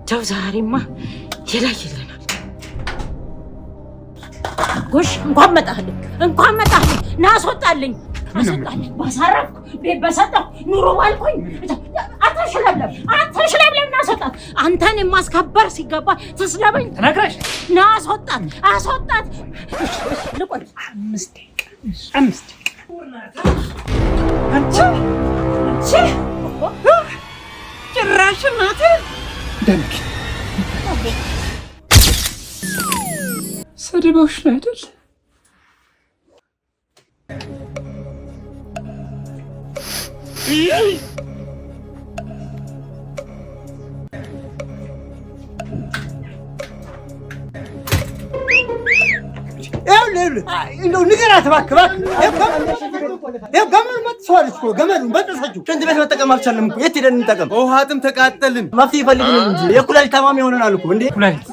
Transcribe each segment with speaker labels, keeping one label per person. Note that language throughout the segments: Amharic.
Speaker 1: ተው ዛሬማ ይለይልናል። ጎሽ እንኳን መጣህልኝ ናስወጣልኝ ባሳረፍኩ ቤት በሰጠሁ ኑሮ ባልኩኝ አትሽለብለም ናስወጣት አንተን የማስከበር ሲገባ ተስለበኝ
Speaker 2: ተናግረሽ
Speaker 1: አስወጣት ልቆይ
Speaker 2: 5 ደቂቃ አንቺ ጭራሽ እናቴ ደንክ ሰድበውሽ ነው አይደል?
Speaker 3: እንደው ንገራት እባክህ ገመዱ መጥቷልሽ እኮ ገመዱን በጥሰችው ሽንት ቤት መጠቀም አልቻልንም እኮ የት ሄደን እንጠቀም?
Speaker 4: ውሃ ጥም ተቃጠልን።
Speaker 3: መፍትሄ ይፈልግልን እንጂ የኩላሊት ታማሚ ሆነናል እኮ እንዴ።
Speaker 2: ኩላሊት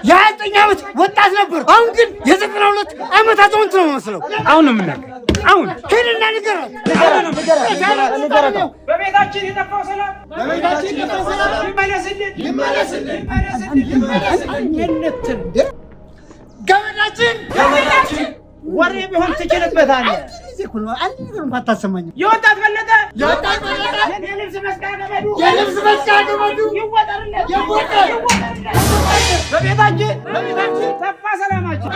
Speaker 3: የ29 ዓመት ወጣት ነበር። አሁን ግን የ92 ዓመት አዛውንት ነው መስለው።
Speaker 2: አሁን ነው የምናገር። አሁን
Speaker 3: ሄድና ንገራት።
Speaker 2: በቤታችን የጠፋው ሰላም ይመለስልን።
Speaker 3: ገመዳችን
Speaker 2: ወሬ ቢሆን ትችልበታለህ።
Speaker 3: አንድ ነገር እንኳን አታሰማኝም።
Speaker 2: የወጣት በለጠ
Speaker 1: የልብስ መስቀያ
Speaker 3: ገመዱ
Speaker 2: ይወጠርለት። በቤታችን ጠፋ ሰላማችን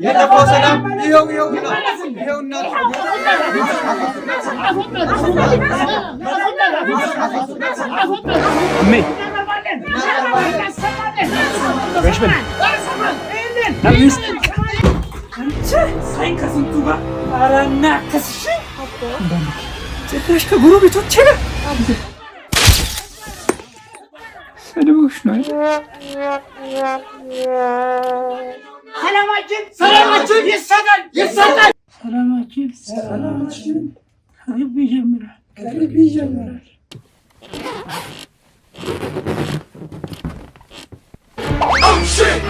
Speaker 4: የጠፋው ሰላም ይኸውና
Speaker 2: ከስንቱ ጋር አረና ከስሽ ጭራሽ ከጎረቤቶቼ ጋር ሰድቦሽ ነው
Speaker 3: ሰላማችን ይሰጣል።
Speaker 2: ሰላማችን ከልብ ይጀምራል። Oh shit!